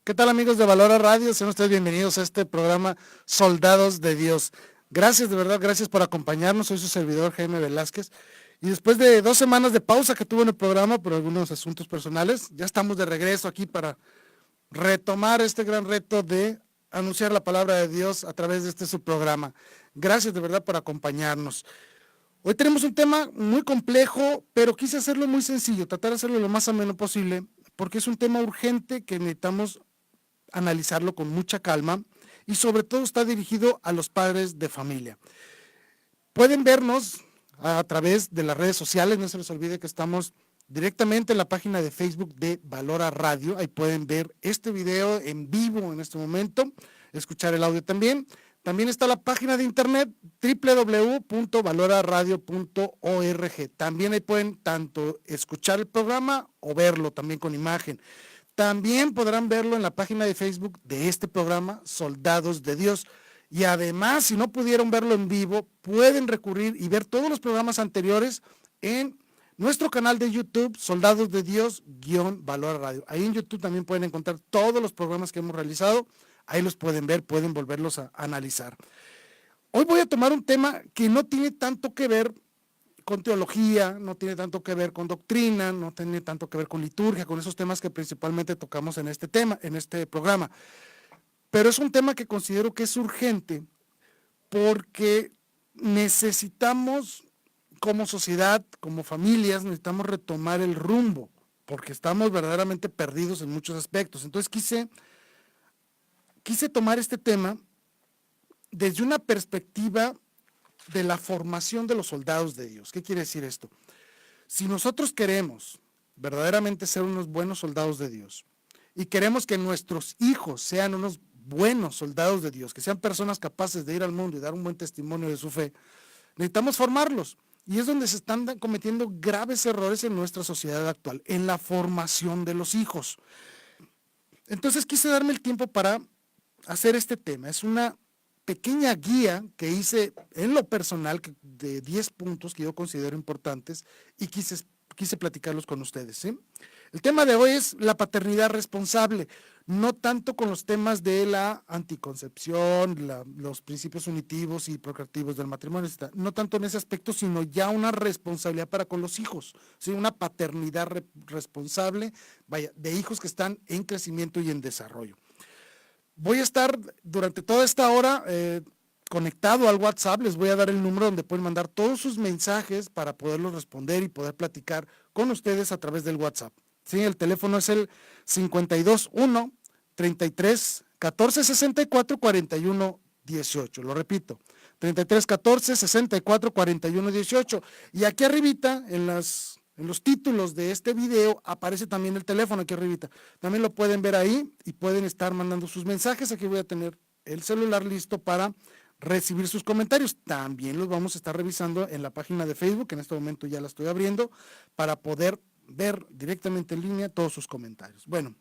¿Qué tal, amigos de Valora Radio? Sean ustedes bienvenidos a este programa Soldados de Dios. Gracias, de verdad, gracias por acompañarnos. Soy su servidor Jaime Velázquez. Y después de 2 semanas de pausa que tuve en el programa por algunos asuntos personales, ya estamos de regreso aquí para retomar este gran reto de anunciar la palabra de Dios a través de este subprograma. Gracias de verdad por acompañarnos. Hoy tenemos un tema muy complejo, pero quise hacerlo muy sencillo, tratar de hacerlo lo más ameno posible, porque es un tema urgente que necesitamos analizarlo con mucha calma y sobre todo está dirigido a los padres de familia. Pueden vernos a través de las redes sociales, no se les olvide que estamos directamente en la página de Facebook de Valora Radio, ahí pueden ver este video en vivo en este momento, escuchar el audio también. También está la página de internet www.valoraradio.org. También ahí pueden tanto escuchar el programa o verlo también con imagen. También podrán verlo en la página de Facebook de este programa, Soldados de Dios. Y además, si no pudieron verlo en vivo, pueden recurrir y ver todos los programas anteriores en nuestro canal de YouTube, Soldados de Dios-Valora Radio. Ahí en YouTube también pueden encontrar todos los programas que hemos realizado. Ahí los pueden ver, pueden volverlos a analizar. Hoy voy a tomar un tema que no tiene tanto que ver con teología, no tiene tanto que ver con doctrina, no tiene tanto que ver con liturgia, con esos temas que principalmente tocamos en este tema, en este programa. Pero es un tema que considero que es urgente porque necesitamos, como sociedad, como familias, necesitamos retomar el rumbo, porque estamos verdaderamente perdidos en muchos aspectos. Entonces quise tomar este tema desde una perspectiva de la formación de los soldados de Dios. ¿Qué quiere decir esto? Si nosotros queremos verdaderamente ser unos buenos soldados de Dios y queremos que nuestros hijos sean unos buenos soldados de Dios, que sean personas capaces de ir al mundo y dar un buen testimonio de su fe, necesitamos formarlos. Y es donde se están cometiendo graves errores en nuestra sociedad actual, en la formación de los hijos. Entonces quise darme el tiempo para hacer este tema. Es una pequeña guía que hice en lo personal de 10 puntos que yo considero importantes y quise platicarlos con ustedes, ¿sí? El tema de hoy es la paternidad responsable, no tanto con los temas de la anticoncepción, los principios unitivos y procreativos del matrimonio, no tanto en ese aspecto, sino ya una responsabilidad para con los hijos, ¿sí? Una paternidad responsable, de hijos que están en crecimiento y en desarrollo. Voy a estar durante toda esta hora conectado al WhatsApp, les voy a dar el número donde pueden mandar todos sus mensajes para poderlos responder y poder platicar con ustedes a través del WhatsApp. Sí, el teléfono es el 521 33 14 64 41 18. Lo repito, 33 14 64 41 18. Y aquí arribita, en los títulos de este video, aparece también el teléfono aquí arribita. También lo pueden ver ahí y pueden estar mandando sus mensajes. Aquí voy a tener el celular listo para recibir sus comentarios. También los vamos a estar revisando en la página de Facebook, que en este momento ya la estoy abriendo, para poder ver directamente en línea todos sus comentarios. Bueno,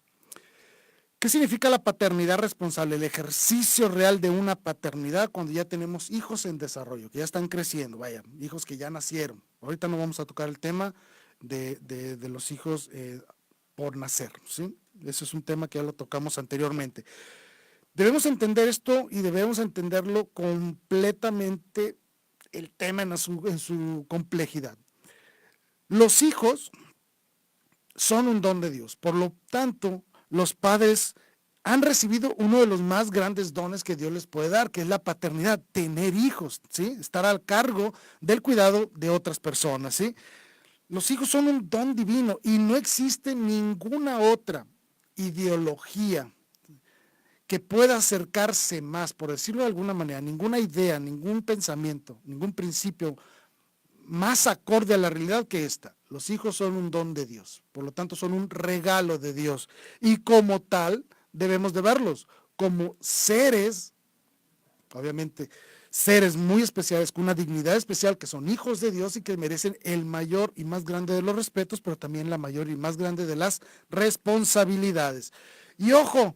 ¿qué significa la paternidad responsable? El ejercicio real de una paternidad cuando ya tenemos hijos en desarrollo, que ya están creciendo, hijos que ya nacieron. Ahorita no vamos a tocar el tema de los hijos por nacer, ¿sí? Eso es un tema que ya lo tocamos anteriormente. Debemos entender esto y debemos entenderlo completamente, el tema en su complejidad. Los hijos son un don de Dios, por lo tanto, los padres han recibido uno de los más grandes dones que Dios les puede dar, que es la paternidad, tener hijos, ¿sí? Estar al cargo del cuidado de otras personas, ¿sí? Los hijos son un don divino y no existe ninguna otra ideología que pueda acercarse más, por decirlo de alguna manera, ninguna idea, ningún pensamiento, ningún principio más acorde a la realidad que esta. Los hijos son un don de Dios, por lo tanto son un regalo de Dios y como tal debemos de verlos como seres, obviamente seres muy especiales, con una dignidad especial, que son hijos de Dios y que merecen el mayor y más grande de los respetos, pero también la mayor y más grande de las responsabilidades. Y ojo,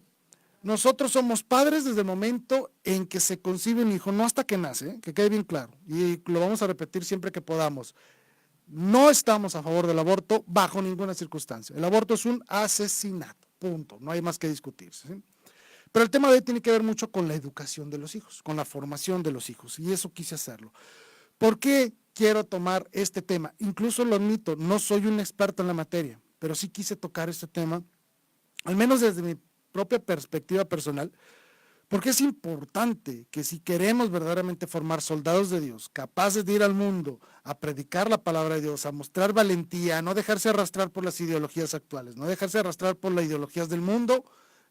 nosotros somos padres desde el momento en que se concibe un hijo, no hasta que nace, que quede bien claro, y lo vamos a repetir siempre que podamos. No estamos a favor del aborto bajo ninguna circunstancia. El aborto es un asesinato. punto, no hay más que discutirse, ¿sí? Pero el tema de hoy tiene que ver mucho con la educación de los hijos, con la formación de los hijos, y eso quise hacerlo. ¿Por qué quiero tomar este tema? Incluso lo admito, no soy un experto en la materia, pero sí quise tocar este tema, al menos desde mi propia perspectiva personal, porque es importante que si queremos verdaderamente formar soldados de Dios, capaces de ir al mundo a predicar la palabra de Dios, a mostrar valentía, a no dejarse arrastrar por las ideologías actuales, no dejarse arrastrar por las ideologías del mundo,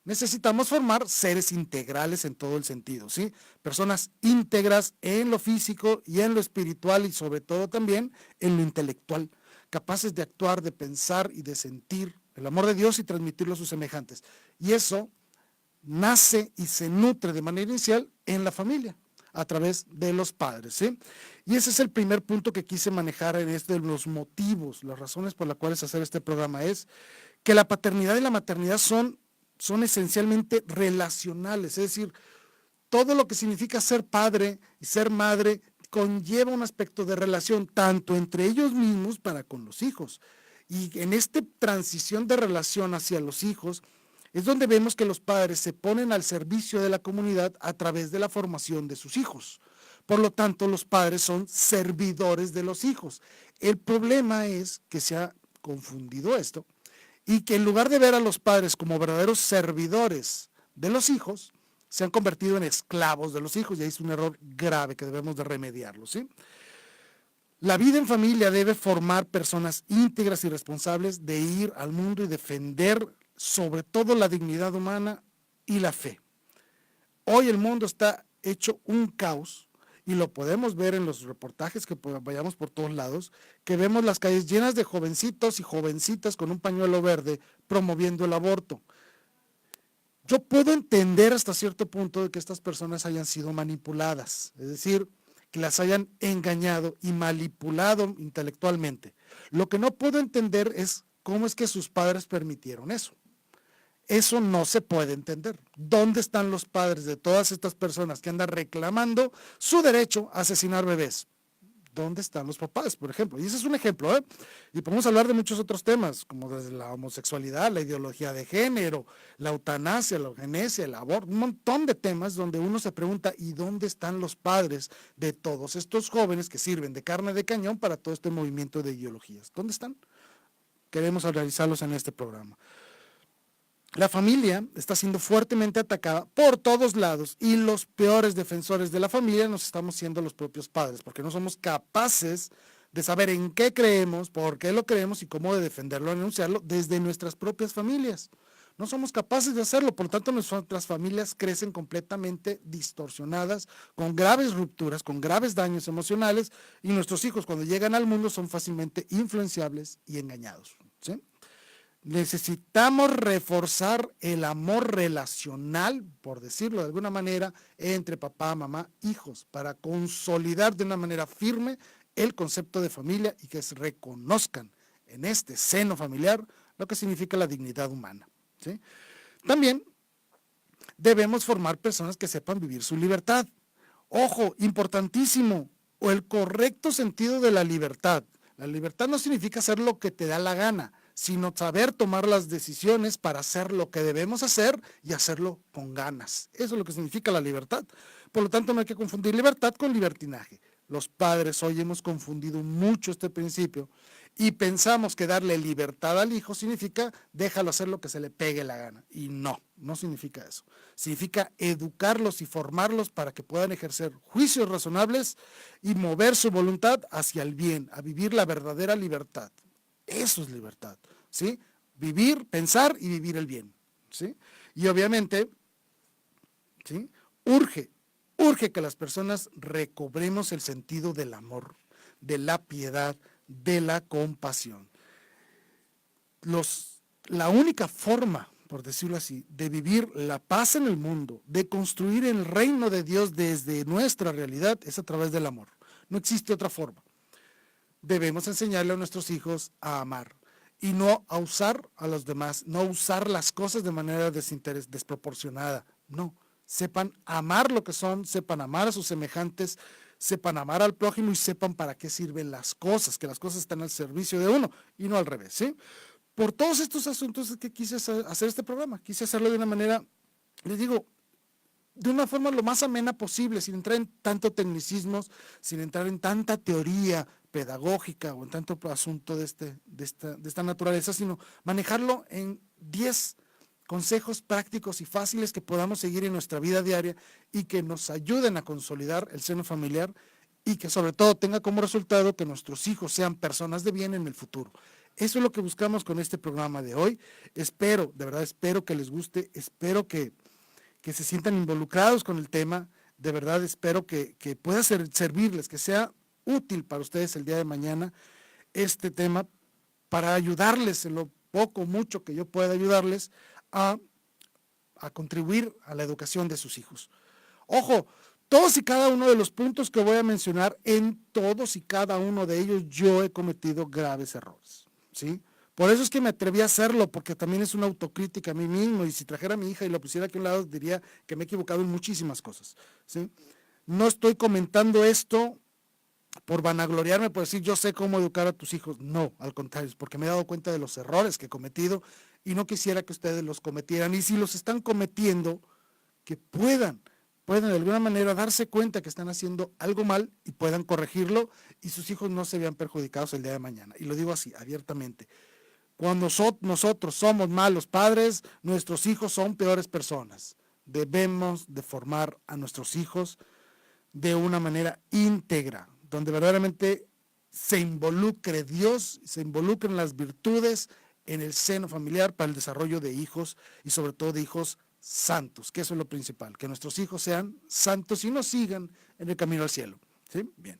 necesitamos formar seres integrales en todo el sentido, ¿sí? Personas íntegras en lo físico y en lo espiritual y sobre todo también en lo intelectual, capaces de actuar, de pensar y de sentir el amor de Dios y transmitirlo a sus semejantes. Y eso nace y se nutre de manera inicial en la familia, a través de los padres, ¿sí? Y ese es el primer punto que quise manejar en este de los motivos, las razones por las cuales hacer este programa es que la paternidad y la maternidad son esencialmente relacionales, es decir, todo lo que significa ser padre y ser madre conlleva un aspecto de relación, tanto entre ellos mismos para con los hijos. Y en esta transición de relación hacia los hijos, es donde vemos que los padres se ponen al servicio de la comunidad a través de la formación de sus hijos. Por lo tanto, los padres son servidores de los hijos. El problema es que se ha confundido esto y que en lugar de ver a los padres como verdaderos servidores de los hijos, se han convertido en esclavos de los hijos y ahí es un error grave que debemos de remediarlo, ¿sí? La vida en familia debe formar personas íntegras y responsables de ir al mundo y defender sobre todo la dignidad humana y la fe. Hoy el mundo está hecho un caos y lo podemos ver en los reportajes que vayamos por todos lados, que vemos las calles llenas de jovencitos y jovencitas con un pañuelo verde promoviendo el aborto. Yo puedo entender hasta cierto punto de que estas personas hayan sido manipuladas, es decir, que las hayan engañado y manipulado intelectualmente. Lo que no puedo entender es cómo es que sus padres permitieron eso. Eso no se puede entender. ¿Dónde están los padres de todas estas personas que andan reclamando su derecho a asesinar bebés? ¿Dónde están los papás, por ejemplo? Y ese es un ejemplo, ¿eh? Y podemos hablar de muchos otros temas, como desde la homosexualidad, la ideología de género, la eutanasia, la eugenesia, el aborto, un montón de temas donde uno se pregunta, ¿y dónde están los padres de todos estos jóvenes que sirven de carne de cañón para todo este movimiento de ideologías? ¿Dónde están? Queremos analizarlos en este programa. La familia está siendo fuertemente atacada por todos lados y los peores defensores de la familia nos estamos siendo los propios padres, porque no somos capaces de saber en qué creemos, por qué lo creemos y cómo de defenderlo, anunciarlo desde nuestras propias familias. No somos capaces de hacerlo, por lo tanto nuestras familias crecen completamente distorsionadas, con graves rupturas, con graves daños emocionales y nuestros hijos cuando llegan al mundo son fácilmente influenciables y engañados, ¿sí? Necesitamos reforzar el amor relacional, por decirlo de alguna manera, entre papá, mamá, hijos, para consolidar de una manera firme el concepto de familia y que se reconozcan en este seno familiar lo que significa la dignidad humana, ¿sí? También debemos formar personas que sepan vivir su libertad. Ojo, importantísimo, o el correcto sentido de la libertad. La libertad no significa hacer lo que te da la gana, sino saber tomar las decisiones para hacer lo que debemos hacer y hacerlo con ganas. Eso es lo que significa la libertad. Por lo tanto, no hay que confundir libertad con libertinaje. Los padres hoy hemos confundido mucho este principio y pensamos que darle libertad al hijo significa déjalo hacer lo que se le pegue la gana. Y no, no significa eso. Significa educarlos y formarlos para que puedan ejercer juicios razonables y mover su voluntad hacia el bien, a vivir la verdadera libertad. Eso es libertad, ¿sí? Vivir, pensar y vivir el bien, ¿sí? Y obviamente, ¿sí? Urge que las personas recobremos el sentido del amor, de la piedad, de la compasión. La única forma, por decirlo así, de vivir la paz en el mundo, de construir el reino de Dios desde nuestra realidad, es a través del amor. No existe otra forma. Debemos enseñarle a nuestros hijos a amar y no a usar a los demás, no usar las cosas de manera desproporcionada. No, sepan amar lo que son, sepan amar a sus semejantes, sepan amar al prójimo y sepan para qué sirven las cosas, que las cosas están al servicio de uno y no al revés, ¿sí? por todos estos asuntos es que quise hacer este programa. Quise hacerlo de una manera, les digo, de una forma lo más amena posible, sin entrar en tanto tecnicismos, sin entrar en tanta teoría pedagógica o en tanto asunto de esta naturaleza, sino manejarlo en 10 consejos prácticos y fáciles que podamos seguir en nuestra vida diaria y que nos ayuden a consolidar el seno familiar y que sobre todo tenga como resultado que nuestros hijos sean personas de bien en el futuro. Eso es lo que buscamos con este programa de hoy. Espero, de verdad espero que les guste, espero que se sientan involucrados con el tema, de verdad espero que pueda servirles, que sea útil para ustedes el día de mañana este tema, para ayudarles en lo poco o mucho que yo pueda ayudarles a contribuir a la educación de sus hijos. Ojo, todos y cada uno de los puntos que voy a mencionar, en todos y cada uno de ellos yo he cometido graves errores, ¿sí? Por eso es que me atreví a hacerlo, porque también es una autocrítica a mí mismo, y si trajera a mi hija y lo pusiera aquí a un lado, diría que me he equivocado en muchísimas cosas, ¿sí? No estoy comentando esto por vanagloriarme, por decir yo sé cómo educar a tus hijos. No, al contrario, es porque me he dado cuenta de los errores que he cometido y no quisiera que ustedes los cometieran. Y si los están cometiendo, que puedan de alguna manera darse cuenta que están haciendo algo mal y puedan corregirlo y sus hijos no se vean perjudicados el día de mañana. Y lo digo así, abiertamente. Cuando nosotros somos malos padres, nuestros hijos son peores personas. Debemos de formar a nuestros hijos de una manera íntegra, donde verdaderamente se involucre Dios, se involucren las virtudes en el seno familiar para el desarrollo de hijos y sobre todo de hijos santos, que eso es lo principal, que nuestros hijos sean santos y nos sigan en el camino al cielo. ¿Sí? Bien.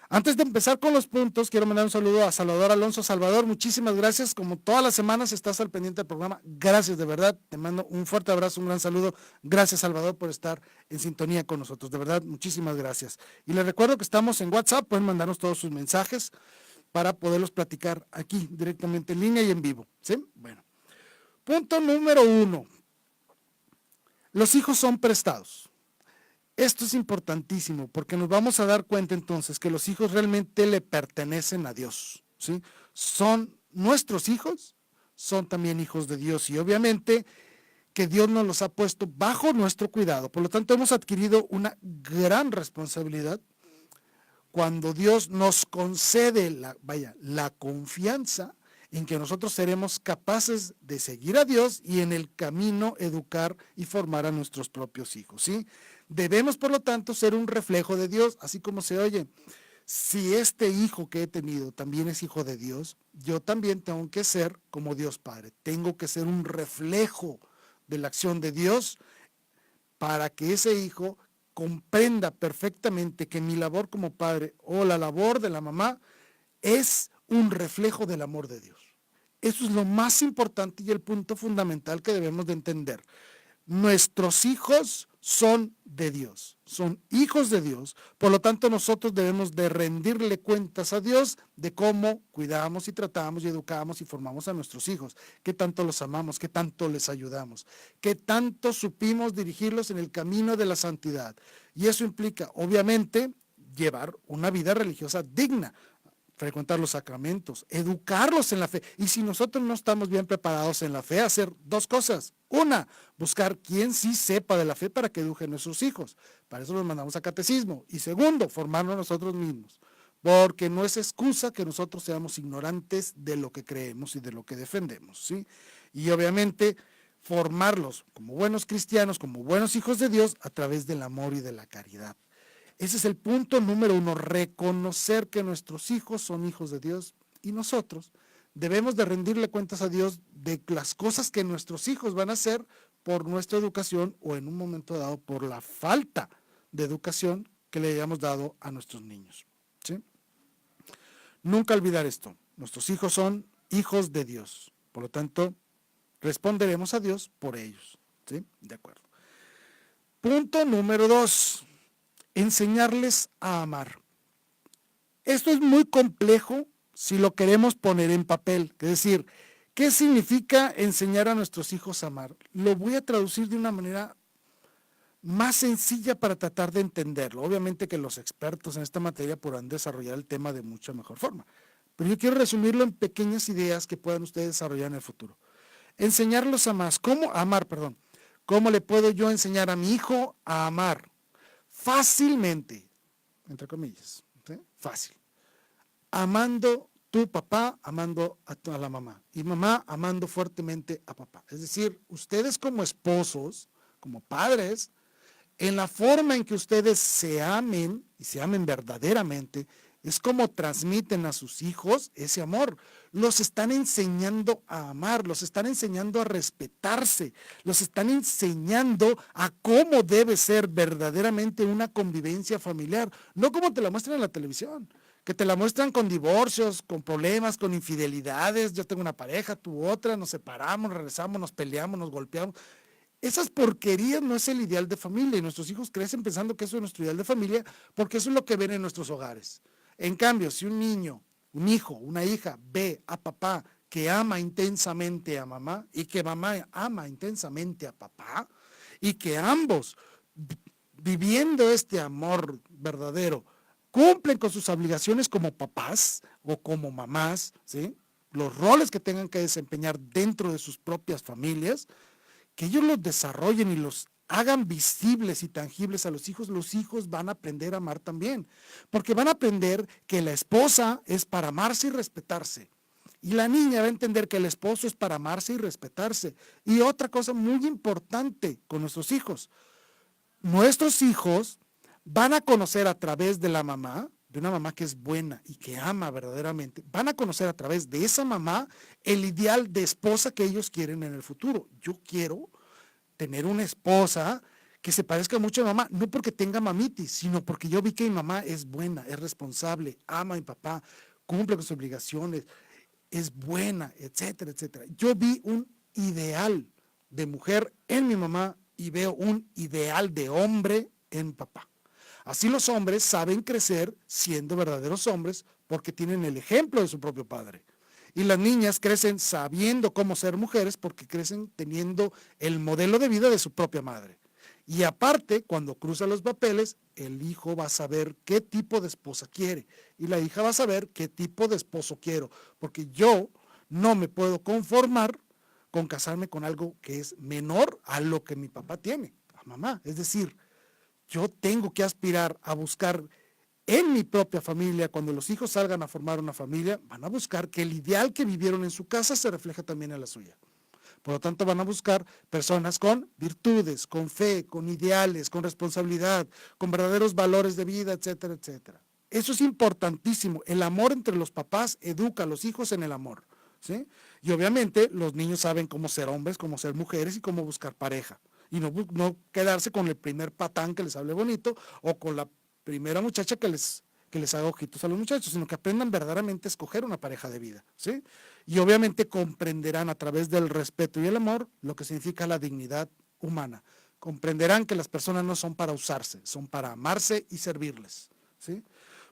Antes de empezar con los puntos, quiero mandar un saludo a Salvador Alonso. Salvador, muchísimas gracias. Como todas las semanas estás al pendiente del programa. Gracias, de verdad. Te mando un fuerte abrazo, un gran saludo. Gracias, Salvador, por estar en sintonía con nosotros. De verdad, muchísimas gracias. Y les recuerdo que estamos en WhatsApp. Pueden mandarnos todos sus mensajes para poderlos platicar aquí directamente en línea y en vivo. ¿Sí? Bueno. Punto número 1. Los hijos son prestados. Esto es importantísimo porque nos vamos a dar cuenta entonces que los hijos realmente le pertenecen a Dios, ¿sí? Son nuestros hijos, son también hijos de Dios y obviamente que Dios nos los ha puesto bajo nuestro cuidado. Por lo tanto, hemos adquirido una gran responsabilidad cuando Dios nos concede la confianza en que nosotros seremos capaces de seguir a Dios y en el camino educar y formar a nuestros propios hijos, ¿sí? Debemos, por lo tanto, ser un reflejo de Dios, así como se oye. Si este hijo que he tenido también es hijo de Dios, yo también tengo que ser como Dios Padre. Tengo que ser un reflejo de la acción de Dios para que ese hijo comprenda perfectamente que mi labor como padre o la labor de la mamá es un reflejo del amor de Dios. Eso es lo más importante y el punto fundamental que debemos de entender. Nuestros hijos son de Dios, son hijos de Dios, por lo tanto nosotros debemos de rendirle cuentas a Dios de cómo cuidamos y tratamos y educamos y formamos a nuestros hijos, qué tanto los amamos, qué tanto les ayudamos, qué tanto supimos dirigirlos en el camino de la santidad. Y eso implica, obviamente, llevar una vida religiosa digna, frecuentar los sacramentos, educarlos en la fe. Y si nosotros no estamos bien preparados en la fe, hacer dos cosas. Una, buscar quien sí sepa de la fe para que eduque a nuestros hijos. Para eso los mandamos a catecismo. Y segundo, formarnos nosotros mismos. Porque no es excusa que nosotros seamos ignorantes de lo que creemos y de lo que defendemos, ¿sí? Y obviamente formarlos como buenos cristianos, como buenos hijos de Dios, a través del amor y de la caridad. Ese es el punto número 1, reconocer que nuestros hijos son hijos de Dios y nosotros debemos de rendirle cuentas a Dios de las cosas que nuestros hijos van a hacer por nuestra educación o en un momento dado por la falta de educación que le hayamos dado a nuestros niños, ¿sí? Nunca olvidar esto, nuestros hijos son hijos de Dios, por lo tanto responderemos a Dios por ellos, ¿sí? De acuerdo. Punto número 2. Enseñarles a amar. Esto es muy complejo si lo queremos poner en papel. Es decir, ¿qué significa enseñar a nuestros hijos a amar? Lo voy a traducir de una manera más sencilla para tratar de entenderlo. Obviamente que los expertos en esta materia podrán desarrollar el tema de mucha mejor forma. pero yo quiero resumirlo en pequeñas ideas que puedan ustedes desarrollar en el futuro. Enseñarlos a más. ¿Cómo? A amar, perdón. ¿Cómo le puedo yo enseñar a mi hijo a amar? Fácilmente, entre comillas, ¿sí? Fácil. Amando tu papá, amando a la mamá. Y mamá amando fuertemente a papá. Es decir, ustedes como esposos, como padres, en la forma en que ustedes se amen y se amen verdaderamente, es como transmiten a sus hijos ese amor. Los están enseñando a amar, los están enseñando a respetarse, los están enseñando a cómo debe ser verdaderamente una convivencia familiar, no como te la muestran en la televisión, que te la muestran con divorcios, con problemas, con infidelidades. Yo tengo una pareja, tú otra, nos separamos, regresamos, nos peleamos, nos golpeamos. Esas porquerías no es el ideal de familia y nuestros hijos crecen pensando que eso es nuestro ideal de familia porque eso es lo que ven en nuestros hogares. En cambio, si un niño, un hijo, una hija ve a papá que ama intensamente a mamá y que mamá ama intensamente a papá y que ambos, viviendo este amor verdadero, cumplen con sus obligaciones como papás o como mamás, ¿sí? Los roles que tengan que desempeñar dentro de sus propias familias, que ellos los desarrollen y los hagan visibles y tangibles a los hijos van a aprender a amar también, porque van a aprender que la esposa es para amarse y respetarse, y la niña va a entender que el esposo es para amarse y respetarse. Y otra cosa muy importante con nuestros hijos van a conocer a través de la mamá, de una mamá que es buena y que ama verdaderamente, van a conocer a través de esa mamá el ideal de esposa que ellos quieren en el futuro. Yo quiero tener una esposa que se parezca mucho a mi mamá, no porque tenga mamitis, sino porque yo vi que mi mamá es buena, es responsable, ama a mi papá, cumple con sus obligaciones, es buena, etcétera, etcétera. Yo vi un ideal de mujer en mi mamá y veo un ideal de hombre en papá. Así los hombres saben crecer siendo verdaderos hombres porque tienen el ejemplo de su propio padre. Y las niñas crecen sabiendo cómo ser mujeres porque crecen teniendo el modelo de vida de su propia madre. Y aparte, cuando cruza los papeles, el hijo va a saber qué tipo de esposa quiere y la hija va a saber qué tipo de esposo quiero, porque yo no me puedo conformar con casarme con algo que es menor a lo que mi papá tiene, a mamá. Es decir, yo tengo que aspirar a buscar en mi propia familia, cuando los hijos salgan a formar una familia, van a buscar que el ideal que vivieron en su casa se refleje también en la suya. Por lo tanto, van a buscar personas con virtudes, con fe, con ideales, con responsabilidad, con verdaderos valores de vida, etcétera, etcétera. Eso es importantísimo. El amor entre los papás educa a los hijos en el amor, ¿sí? Y obviamente los niños saben cómo ser hombres, cómo ser mujeres y cómo buscar pareja. Y no quedarse con el primer patán que les hable bonito o con la primera muchacha que les haga ojitos a los muchachos, sino que aprendan verdaderamente a escoger una pareja de vida, ¿sí? Y obviamente comprenderán a través del respeto y el amor lo que significa la dignidad humana. Comprenderán que las personas no son para usarse, son para amarse y servirles, ¿sí?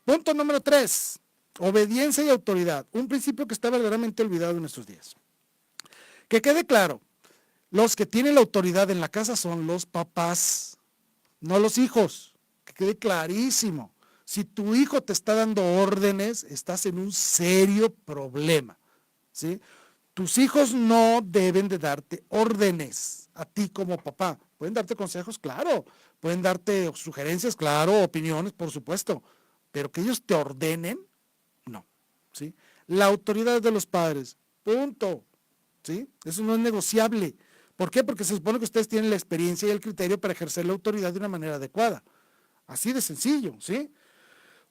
Punto número 3, obediencia y autoridad, un principio que está verdaderamente olvidado en nuestros días. Que quede claro, los que tienen la autoridad en la casa son los papás, no los hijos, que quede clarísimo. Si tu hijo te está dando órdenes, estás en un serio problema, ¿sí? Tus hijos no deben de darte órdenes a ti como papá. Pueden darte consejos, claro. Pueden darte sugerencias, claro, opiniones, por supuesto. Pero que ellos te ordenen, no, ¿sí? La autoridad es de los padres, punto, ¿sí? Eso no es negociable. ¿Por qué? Porque se supone que ustedes tienen la experiencia y el criterio para ejercer la autoridad de una manera adecuada. Así de sencillo, ¿sí?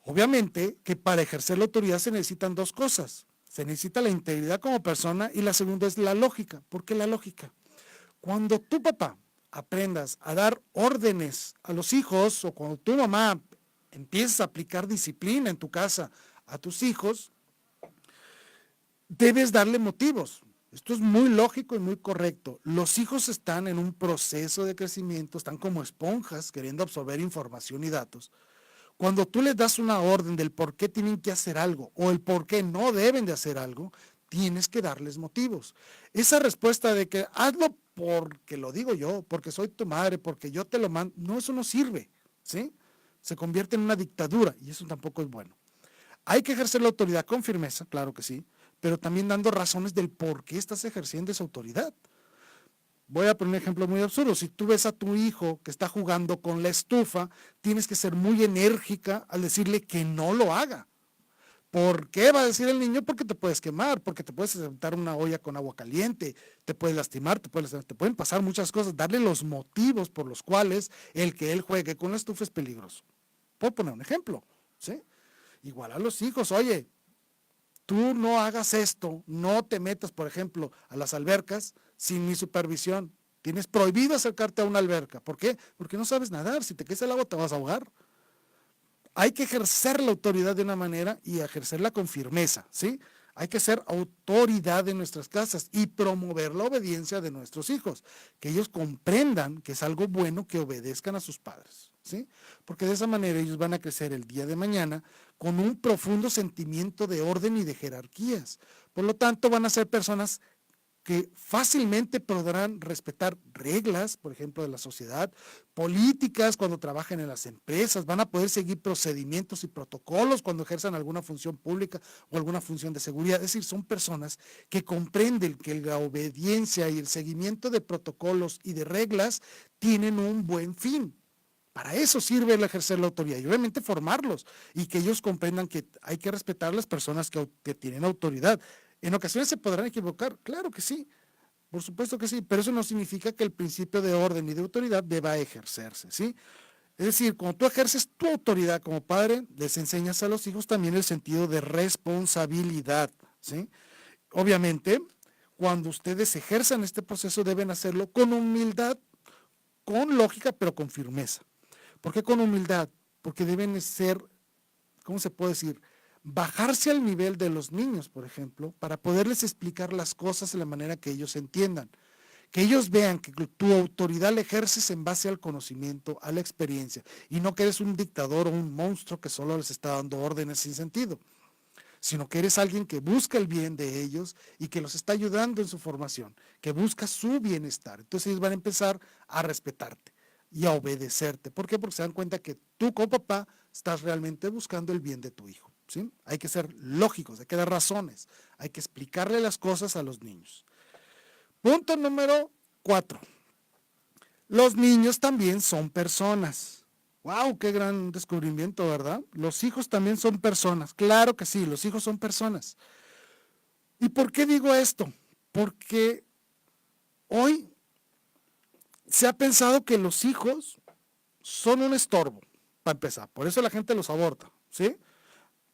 Obviamente que para ejercer la autoridad se necesitan dos cosas. Se necesita la integridad como persona y la segunda es la lógica. ¿Por qué la lógica? Cuando tu papá aprendas a dar órdenes a los hijos o cuando tu mamá empiezas a aplicar disciplina en tu casa a tus hijos, debes darle motivos. Esto es muy lógico y muy correcto. Los hijos están en un proceso de crecimiento, están como esponjas queriendo absorber información y datos. Cuando tú les das una orden del por qué tienen que hacer algo o el por qué no deben de hacer algo, tienes que darles motivos. Esa respuesta de que hazlo porque lo digo yo, porque soy tu madre, porque yo te lo mando, no, eso no sirve, ¿sí? Se convierte en una dictadura y eso tampoco es bueno. Hay que ejercer la autoridad con firmeza, claro que sí, pero también dando razones del por qué estás ejerciendo esa autoridad. Voy a poner un ejemplo muy absurdo. Si tú ves a tu hijo que está jugando con la estufa, tienes que ser muy enérgica al decirle que no lo haga. ¿Por qué va a decir el niño? Porque te puedes quemar, porque te puedes sentar una olla con agua caliente, te puedes lastimar, te pueden pasar muchas cosas. Darle los motivos por los cuales el que él juegue con la estufa es peligroso. Puedo poner un ejemplo, ¿sí? Igual a los hijos, oye, tú no hagas esto, no te metas, por ejemplo, a las albercas sin mi supervisión. Tienes prohibido acercarte a una alberca. ¿Por qué? Porque no sabes nadar. Si te caes al agua te vas a ahogar. Hay que ejercer la autoridad de una manera y ejercerla con firmeza, ¿sí? Hay que ser autoridad en nuestras casas y promover la obediencia de nuestros hijos, que ellos comprendan que es algo bueno que obedezcan a sus padres, ¿sí? Porque de esa manera ellos van a crecer el día de mañana con un profundo sentimiento de orden y de jerarquías. Por lo tanto, van a ser personas que fácilmente podrán respetar reglas, por ejemplo, de la sociedad, políticas cuando trabajen en las empresas, van a poder seguir procedimientos y protocolos cuando ejerzan alguna función pública o alguna función de seguridad. Es decir, son personas que comprenden que la obediencia y el seguimiento de protocolos y de reglas tienen un buen fin. Para eso sirve el ejercer la autoridad y obviamente formarlos y que ellos comprendan que hay que respetar a las personas que tienen autoridad. En ocasiones se podrán equivocar, claro que sí, por supuesto que sí, pero eso no significa que el principio de orden y de autoridad deba ejercerse, ¿sí? Es decir, cuando tú ejerces tu autoridad como padre, les enseñas a los hijos también el sentido de responsabilidad, ¿sí? Obviamente, cuando ustedes ejerzan este proceso deben hacerlo con humildad, con lógica, pero con firmeza. ¿Por qué con humildad? Porque deben ser, ¿cómo se puede decir? Bajarse al nivel de los niños, por ejemplo, para poderles explicar las cosas de la manera que ellos entiendan. Que ellos vean que tu autoridad la ejerces en base al conocimiento, a la experiencia, y no que eres un dictador o un monstruo que solo les está dando órdenes sin sentido, sino que eres alguien que busca el bien de ellos y que los está ayudando en su formación, que busca su bienestar. Entonces ellos van a empezar a respetarte y a obedecerte. ¿Por qué? Porque se dan cuenta que tú como papá estás realmente buscando el bien de tu hijo, ¿sí? Hay que ser lógicos, hay que dar razones, hay que explicarle las cosas a los niños. Punto número 4. Los niños también son personas. ¡Wow! ¡Qué gran descubrimiento!, ¿verdad? Los hijos también son personas. Claro que sí, los hijos son personas. ¿Y por qué digo esto? Porque hoy se ha pensado que los hijos son un estorbo, para empezar. Por eso la gente los aborta, ¿sí?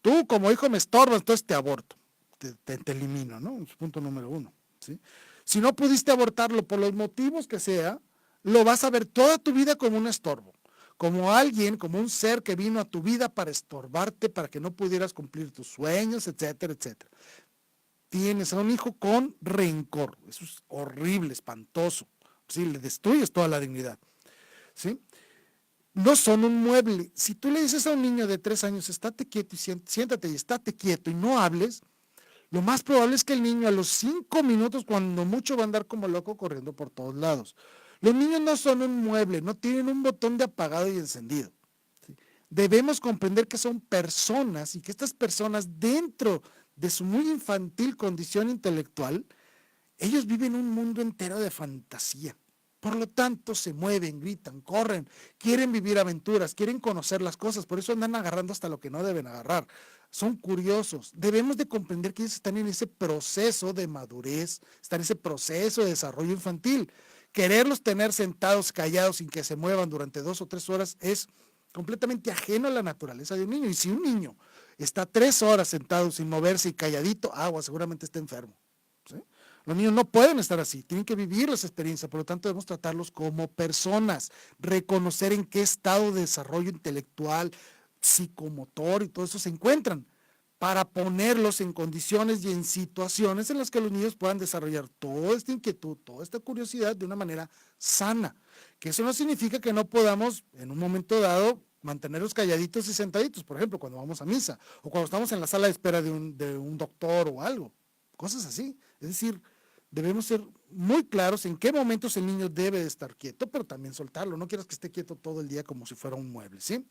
Tú como hijo me estorbas, entonces te aborto, te elimino, ¿no? Es punto número 1, ¿sí? Si no pudiste abortarlo por los motivos que sea, lo vas a ver toda tu vida como un estorbo, como alguien, como un ser que vino a tu vida para estorbarte, para que no pudieras cumplir tus sueños, etcétera, etcétera. Tienes a un hijo con rencor, eso es horrible, espantoso, ¿sí? Le destruyes toda la dignidad, ¿sí? No son un mueble. Si tú le dices a un niño de 3 años, estate quieto y siéntate y estate quieto y no hables, lo más probable es que el niño a los 5 minutos, cuando mucho, va a andar como loco corriendo por todos lados. Los niños no son un mueble, no tienen un botón de apagado y encendido. ¿Sí? Debemos comprender que son personas y que estas personas, dentro de su muy infantil condición intelectual, ellos viven un mundo entero de fantasía. Por lo tanto, se mueven, gritan, corren, quieren vivir aventuras, quieren conocer las cosas, por eso andan agarrando hasta lo que no deben agarrar. Son curiosos. Debemos de comprender que ellos están en ese proceso de madurez, están en ese proceso de desarrollo infantil. Quererlos tener sentados, callados, sin que se muevan durante 2 o 3 horas es completamente ajeno a la naturaleza de un niño. Y si un niño está 3 horas sentado sin moverse y calladito, agua, seguramente está enfermo, ¿sí? Los niños no pueden estar así, tienen que vivir las experiencias, por lo tanto debemos tratarlos como personas, reconocer en qué estado de desarrollo intelectual, psicomotor y todo eso se encuentran, para ponerlos en condiciones y en situaciones en las que los niños puedan desarrollar toda esta inquietud, toda esta curiosidad de una manera sana. Que eso no significa que no podamos, en un momento dado, mantenerlos calladitos y sentaditos, por ejemplo, cuando vamos a misa, o cuando estamos en la sala de espera de un doctor o algo, cosas así. Es decir, debemos ser muy claros en qué momentos el niño debe de estar quieto, pero también soltarlo. No quieras que esté quieto todo el día como si fuera un mueble, ¿sí?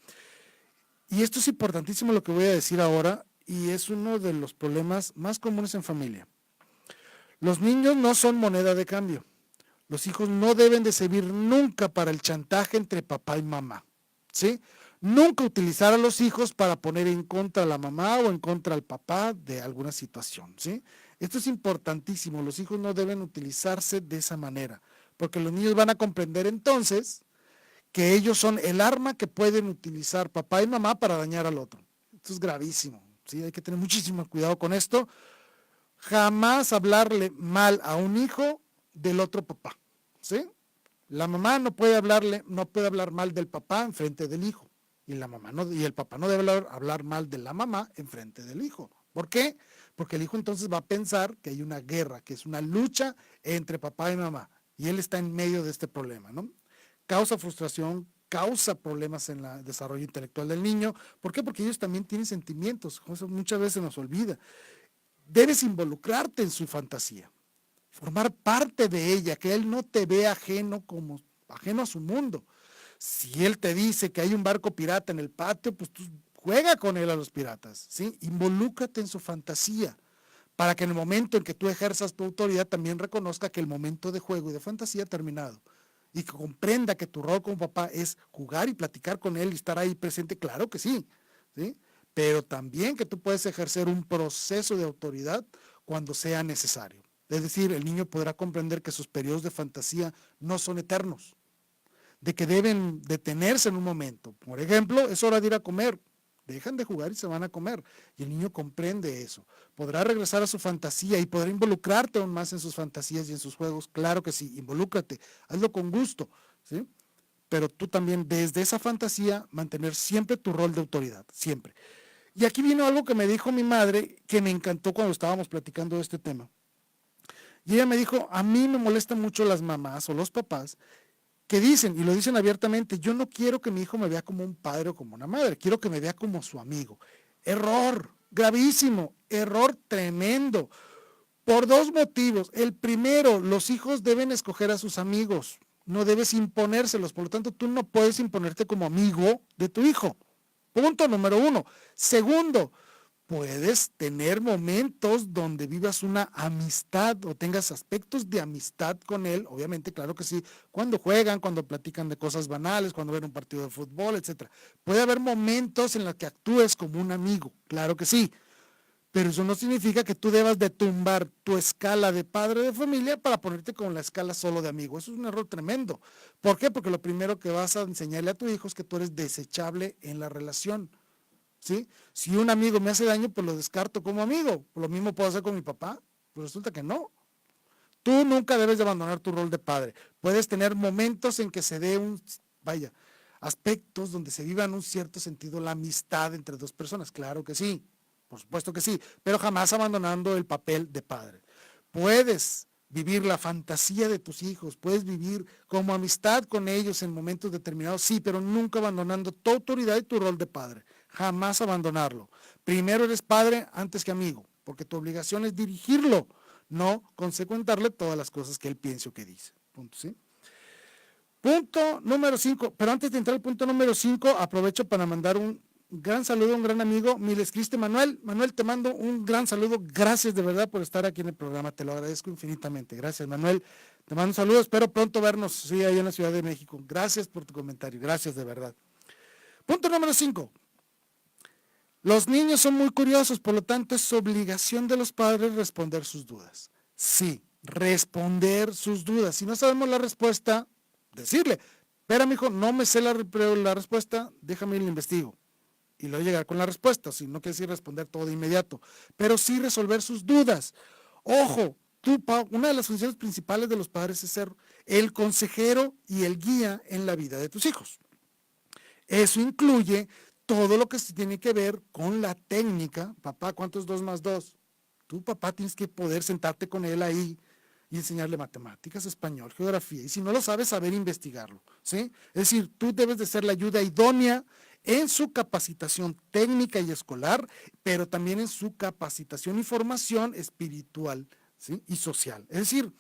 Y esto es importantísimo lo que voy a decir ahora, y es uno de los problemas más comunes en familia. Los niños no son moneda de cambio. Los hijos no deben de servir nunca para el chantaje entre papá y mamá, ¿sí? Nunca utilizar a los hijos para poner en contra a la mamá o en contra al papá de alguna situación, ¿sí? Esto es importantísimo, los hijos no deben utilizarse de esa manera, porque los niños van a comprender entonces que ellos son el arma que pueden utilizar papá y mamá para dañar al otro. Esto es gravísimo, ¿sí? Hay que tener muchísimo cuidado con esto. Jamás hablarle mal a un hijo del otro papá, ¿sí? La mamá no puede hablar mal del papá en frente del hijo, y el papá no debe hablar mal de la mamá en frente del hijo. ¿Por qué? Porque el hijo entonces va a pensar que hay una guerra, que es una lucha entre papá y mamá, y él está en medio de este problema, ¿no? Causa frustración, causa problemas en el desarrollo intelectual del niño. ¿Por qué? Porque ellos también tienen sentimientos, eso muchas veces se nos olvida. Debes involucrarte en su fantasía, formar parte de ella, que él no te vea ajeno a su mundo. Si él te dice que hay un barco pirata en el patio, pues tú juega con él a los piratas, ¿sí? Involúcrate en su fantasía, para que en el momento en que tú ejerzas tu autoridad también reconozca que el momento de juego y de fantasía ha terminado, y que comprenda que tu rol como papá es jugar y platicar con él y estar ahí presente, claro que sí, ¿sí? Pero también que tú puedes ejercer un proceso de autoridad cuando sea necesario. Es decir, el niño podrá comprender que sus periodos de fantasía no son eternos, de que deben detenerse en un momento. Por ejemplo, es hora de ir a comer. Dejan de jugar y se van a comer. Y el niño comprende eso. Podrá regresar a su fantasía y podrá involucrarte aún más en sus fantasías y en sus juegos. Claro que sí, involúcrate, hazlo con gusto, ¿sí? Pero tú también desde esa fantasía mantener siempre tu rol de autoridad, siempre. Y aquí vino algo que me dijo mi madre que me encantó cuando estábamos platicando de este tema. Y ella me dijo, a mí me molestan mucho las mamás o los papás que dicen, y lo dicen abiertamente, yo no quiero que mi hijo me vea como un padre o como una madre, quiero que me vea como su amigo. Error, gravísimo, error tremendo, por dos motivos. El primero, los hijos deben escoger a sus amigos, no debes imponérselos, por lo tanto tú no puedes imponerte como amigo de tu hijo. Punto número uno. Segundo, puedes tener momentos donde vivas una amistad o tengas aspectos de amistad con él, obviamente, claro que sí, cuando juegan, cuando platican de cosas banales, cuando ven un partido de fútbol, etcétera. Puede haber momentos en los que actúes como un amigo, claro que sí, pero eso no significa que tú debas de tumbar tu escala de padre de familia para ponerte con la escala solo de amigo. Eso es un error tremendo. ¿Por qué? Porque lo primero que vas a enseñarle a tu hijo es que tú eres desechable en la relación. ¿Sí? Si un amigo me hace daño, pues lo descarto como amigo. Lo mismo puedo hacer con mi papá. Pues resulta que no. Tú nunca debes de abandonar tu rol de padre. Puedes tener momentos en que se dé aspectos donde se viva en un cierto sentido la amistad entre dos personas. Claro que sí, por supuesto que sí, pero jamás abandonando el papel de padre. Puedes vivir la fantasía de tus hijos, puedes vivir como amistad con ellos en momentos determinados, sí, pero nunca abandonando tu autoridad y tu rol de padre. Jamás abandonarlo. Primero eres padre antes que amigo, porque tu obligación es dirigirlo, no consecuentarle todas las cosas que él piense o que dice. Punto, ¿sí? Punto número 5, pero antes de entrar al punto número 5, aprovecho para mandar un gran saludo a un gran amigo, Miles Criste Manuel. Manuel, te mando un gran saludo, gracias de verdad por estar aquí en el programa, te lo agradezco infinitamente. Gracias, Manuel, te mando un saludo, espero pronto vernos, sí, ahí en la Ciudad de México. Gracias por tu comentario, gracias de verdad. Punto número 5. Los niños son muy curiosos, por lo tanto es obligación de los padres responder sus dudas. Sí, responder sus dudas. Si no sabemos la respuesta, decirle, espera, mijo, no me sé la respuesta, déjame ir y la investigo. Y luego llegar con la respuesta, si no quiere decir responder todo de inmediato, pero sí resolver sus dudas. Ojo, una de las funciones principales de los padres es ser el consejero y el guía en la vida de tus hijos. Eso incluye todo lo que se tiene que ver con la técnica. Papá, ¿cuánto es 2 más 2? Tú, papá, tienes que poder sentarte con él ahí y enseñarle matemáticas, español, geografía, y si no lo sabes, saber investigarlo, ¿sí? Es decir, tú debes de ser la ayuda idónea en su capacitación técnica y escolar, pero también en su capacitación y formación espiritual, ¿sí? Y social. Es decir,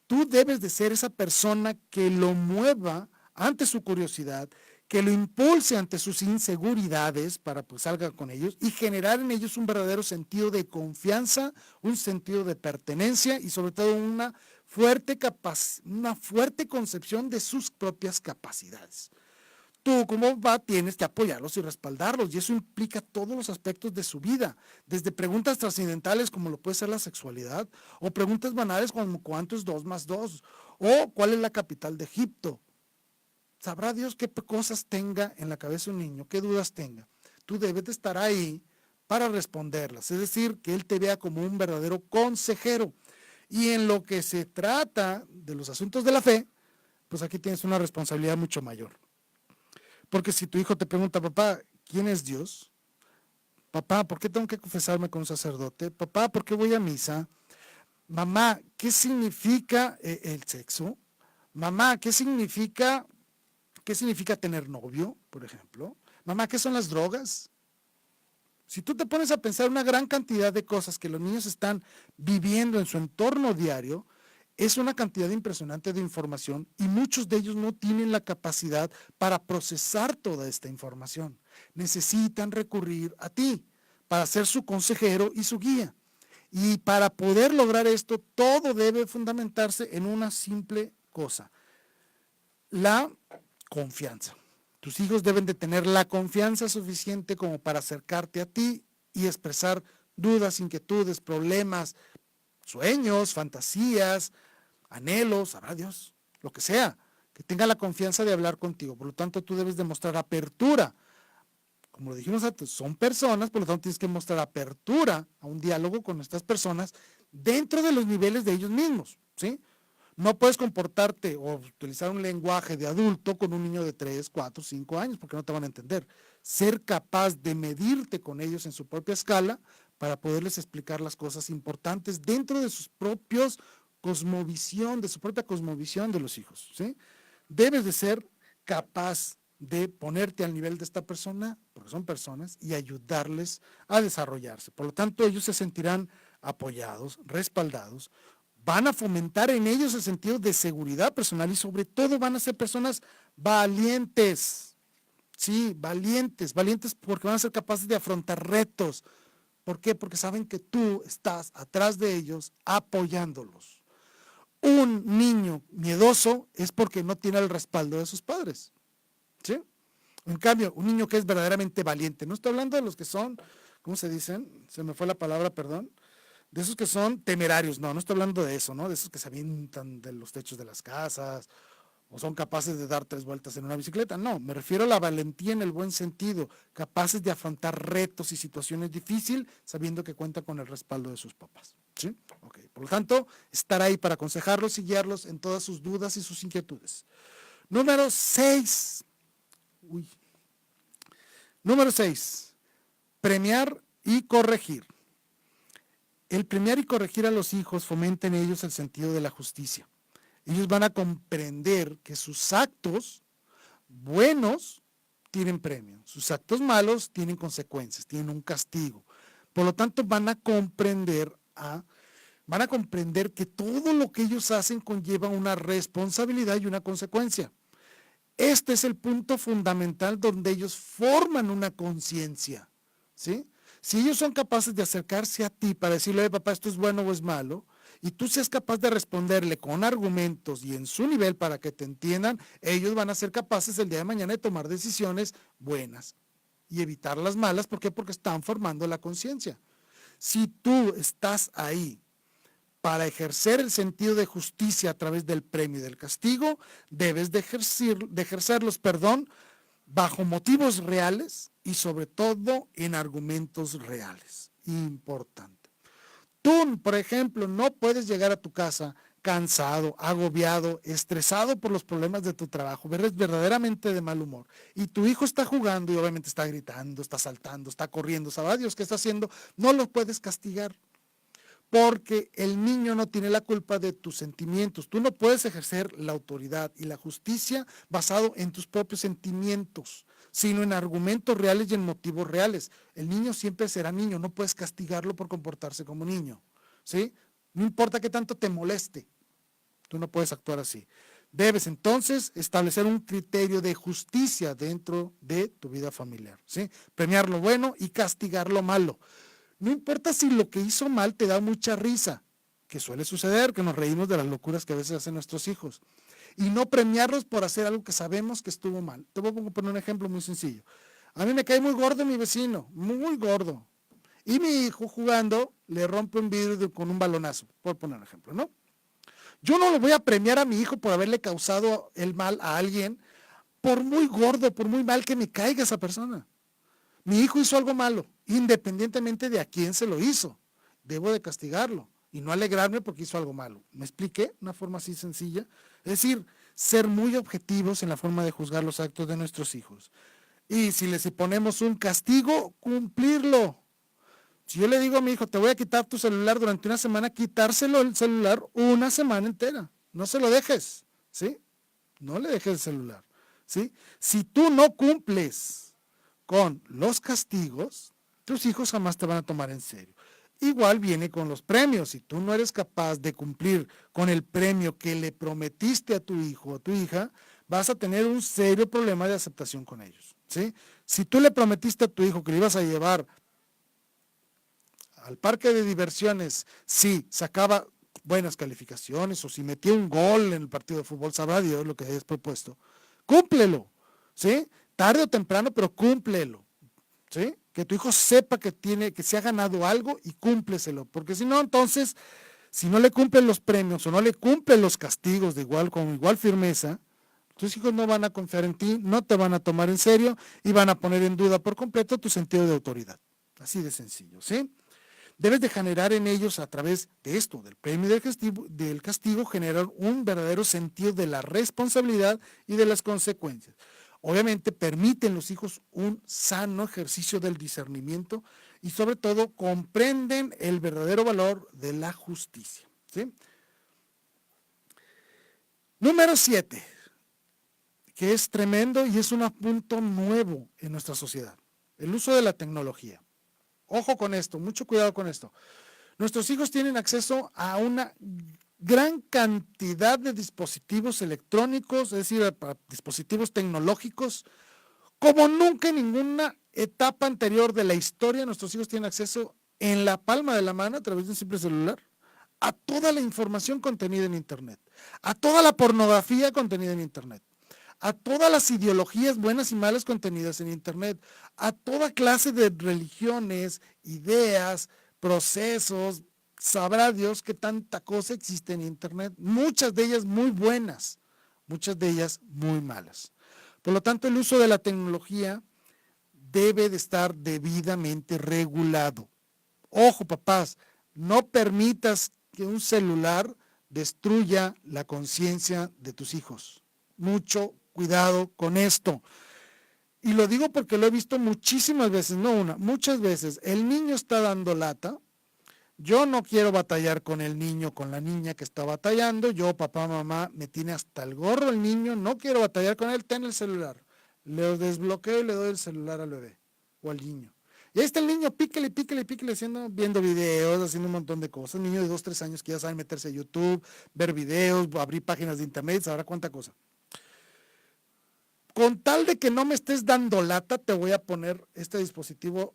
tú debes de ser esa persona que lo mueva ante su curiosidad, que lo impulse ante sus inseguridades para que salga con ellos y generar en ellos un verdadero sentido de confianza, un sentido de pertenencia y sobre todo una fuerte concepción de sus propias capacidades. Tú como papá tienes que apoyarlos y respaldarlos y eso implica todos los aspectos de su vida, desde preguntas trascendentales como lo puede ser la sexualidad o preguntas banales como ¿cuánto es 2 más 2? O ¿cuál es la capital de Egipto? Sabrá Dios qué cosas tenga en la cabeza un niño, qué dudas tenga. Tú debes de estar ahí para responderlas, es decir, que él te vea como un verdadero consejero. Y en lo que se trata de los asuntos de la fe, pues aquí tienes una responsabilidad mucho mayor. Porque si tu hijo te pregunta, papá, ¿quién es Dios? Papá, ¿por qué tengo que confesarme con un sacerdote? Papá, ¿por qué voy a misa? Mamá, ¿qué significa el sexo? Mamá, ¿qué significa tener novio, por ejemplo? Mamá, ¿qué son las drogas? Si tú te pones a pensar una gran cantidad de cosas que los niños están viviendo en su entorno diario, es una cantidad impresionante de información y muchos de ellos no tienen la capacidad para procesar toda esta información. Necesitan recurrir a ti para ser su consejero y su guía. Y para poder lograr esto, todo debe fundamentarse en una simple cosa: la confianza. Tus hijos deben de tener la confianza suficiente como para acercarte a ti y expresar dudas, inquietudes, problemas, sueños, fantasías, anhelos, sabrá Dios, lo que sea, que tenga la confianza de hablar contigo. Por lo tanto, tú debes demostrar apertura. Como lo dijimos antes, son personas, por lo tanto tienes que mostrar apertura a un diálogo con estas personas dentro de los niveles de ellos mismos, ¿sí? No puedes comportarte o utilizar un lenguaje de adulto con un niño de 3, 4, 5 años porque no te van a entender. Ser capaz de medirte con ellos en su propia escala para poderles explicar las cosas importantes dentro de sus propios cosmovisión, de su propia cosmovisión de los hijos, ¿sí? Debes de ser capaz de ponerte al nivel de esta persona, porque son personas, y ayudarles a desarrollarse. Por lo tanto, ellos se sentirán apoyados, respaldados, van a fomentar en ellos el sentido de seguridad personal y sobre todo van a ser personas valientes, sí, valientes porque van a ser capaces de afrontar retos. ¿Por qué? Porque saben que tú estás atrás de ellos apoyándolos. Un niño miedoso es porque no tiene el respaldo de sus padres, ¿sí? En cambio, un niño que es verdaderamente valiente, no estoy hablando de los que son, ¿cómo se dicen? Se me fue la palabra, perdón. De esos que son temerarios, no estoy hablando de eso, ¿no? De esos que se avientan de los techos de las casas o son capaces de dar 3 vueltas en una bicicleta. No, me refiero a la valentía en el buen sentido, capaces de afrontar retos y situaciones difíciles sabiendo que cuentan con el respaldo de sus papás, ¿sí? Okay. Por lo tanto, estar ahí para aconsejarlos y guiarlos en todas sus dudas y sus inquietudes. Número 6. Número 6. Premiar y corregir. El premiar y corregir a los hijos fomenta en ellos el sentido de la justicia. Ellos van a comprender que sus actos buenos tienen premio, sus actos malos tienen consecuencias, tienen un castigo. Por lo tanto, van a comprender que todo lo que ellos hacen conlleva una responsabilidad y una consecuencia. Este es el punto fundamental donde ellos forman una conciencia, ¿sí? Si ellos son capaces de acercarse a ti para decirle, papá, esto es bueno o es malo, y tú seas capaz de responderle con argumentos y en su nivel para que te entiendan, ellos van a ser capaces el día de mañana de tomar decisiones buenas y evitar las malas. ¿Por qué? Porque están formando la conciencia. Si tú estás ahí para ejercer el sentido de justicia a través del premio y del castigo, debes de ejercerlos, bajo motivos reales y sobre todo en argumentos reales. Importante. Tú, por ejemplo, no puedes llegar a tu casa cansado, agobiado, estresado por los problemas de tu trabajo, eres verdaderamente de mal humor y tu hijo está jugando y obviamente está gritando, está saltando, está corriendo, sabrá Dios qué está haciendo, no lo puedes castigar. Porque el niño no tiene la culpa de tus sentimientos. Tú no puedes ejercer la autoridad y la justicia basado en tus propios sentimientos, sino en argumentos reales y en motivos reales. El niño siempre será niño, no puedes castigarlo por comportarse como niño, ¿sí? No importa qué tanto te moleste, tú no puedes actuar así. Debes entonces establecer un criterio de justicia dentro de tu vida familiar, ¿sí? Premiar lo bueno y castigar lo malo. No importa si lo que hizo mal te da mucha risa, que suele suceder, que nos reímos de las locuras que a veces hacen nuestros hijos. Y no premiarlos por hacer algo que sabemos que estuvo mal. Te voy a poner un ejemplo muy sencillo. A mí me cae muy gordo mi vecino, muy gordo. Y mi hijo jugando le rompe un vidrio con un balonazo, por poner un ejemplo, ¿no? Yo no lo voy a premiar a mi hijo por haberle causado el mal a alguien, por muy gordo, por muy mal que me caiga esa persona. Mi hijo hizo algo malo, independientemente de a quién se lo hizo. Debo de castigarlo y no alegrarme porque hizo algo malo. ¿Me expliqué? Una forma así sencilla. Es decir, ser muy objetivos en la forma de juzgar los actos de nuestros hijos. Y si les ponemos un castigo, cumplirlo. Si yo le digo a mi hijo, te voy a quitar tu celular durante una semana, quitárselo el celular una semana entera. No se lo dejes, ¿sí? No le dejes el celular, ¿sí? Si tú no cumples con los castigos, tus hijos jamás te van a tomar en serio. Igual viene con los premios. Si tú no eres capaz de cumplir con el premio que le prometiste a tu hijo o a tu hija, vas a tener un serio problema de aceptación con ellos, ¿sí? Si tú le prometiste a tu hijo que le ibas a llevar al parque de diversiones, si sacaba buenas calificaciones o si metía un gol en el partido de fútbol, sabrá Dios lo que hayas propuesto, cúmplelo, ¿sí? Tarde o temprano, pero cúmplelo, ¿sí? Que tu hijo sepa que se ha ganado algo y cúmpleselo, porque si no, entonces, si no le cumplen los premios o no le cumplen los castigos con igual firmeza, tus hijos no van a confiar en ti, no te van a tomar en serio y van a poner en duda por completo tu sentido de autoridad. Así de sencillo, ¿sí? Debes de generar en ellos a través de esto, del premio del castigo, generar un verdadero sentido de la responsabilidad y de las consecuencias. Obviamente permiten los hijos un sano ejercicio del discernimiento y sobre todo comprenden el verdadero valor de la justicia, ¿sí? Número 7, que es tremendo y es un punto nuevo en nuestra sociedad, el uso de la tecnología. Ojo con esto, mucho cuidado con esto. Nuestros hijos tienen acceso a una gran cantidad de dispositivos electrónicos, es decir, dispositivos tecnológicos, como nunca en ninguna etapa anterior de la historia. Nuestros hijos tienen acceso en la palma de la mano a través de un simple celular a toda la información contenida en Internet, a toda la pornografía contenida en Internet, a todas las ideologías buenas y malas contenidas en Internet, a toda clase de religiones, ideas, procesos. Sabrá Dios que tanta cosa existe en Internet, muchas de ellas muy buenas, muchas de ellas muy malas. Por lo tanto, el uso de la tecnología debe de estar debidamente regulado. Ojo, papás, no permitas que un celular destruya la conciencia de tus hijos. Mucho cuidado con esto. Y lo digo porque lo he visto muchísimas veces, no una, muchas veces. El niño está dando lata. Yo no quiero batallar con el niño, con la niña que está batallando. Yo, papá, mamá, me tiene hasta el gorro el niño. No quiero batallar con él. Ten el celular. Le desbloqueo y le doy el celular al bebé o al niño. Y ahí está el niño, píquele, píquele, píquele, viendo videos, haciendo un montón de cosas. Niño de 2, 3 años que ya saben meterse a YouTube, ver videos, abrir páginas de internet, sabrá cuánta cosa. Con tal de que no me estés dando lata, te voy a poner este dispositivo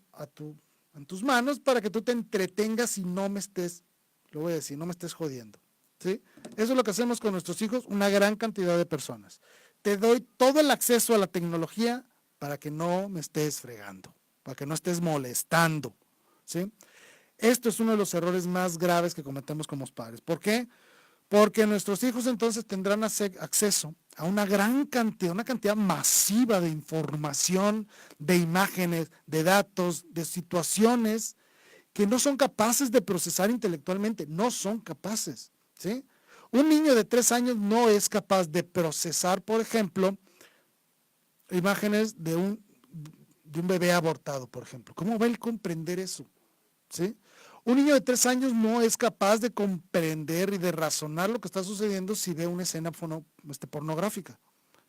en tus manos para que tú te entretengas y no me estés, lo voy a decir, no me estés jodiendo, ¿sí? Eso es lo que hacemos con nuestros hijos, una gran cantidad de personas. Te doy todo el acceso a la tecnología para que no me estés fregando, para que no estés molestando, ¿sí? Esto es uno de los errores más graves que cometemos como padres. ¿Por qué? Porque nuestros hijos entonces tendrán acceso a una cantidad masiva de información, de imágenes, de datos, de situaciones que no son capaces de procesar intelectualmente, no son capaces, ¿sí? Un niño de 3 años no es capaz de procesar, por ejemplo, imágenes de un bebé abortado, por ejemplo. ¿Cómo va a él comprender eso? ¿Sí? Un niño de 3 años no es capaz de comprender y de razonar lo que está sucediendo si ve una escena pornográfica.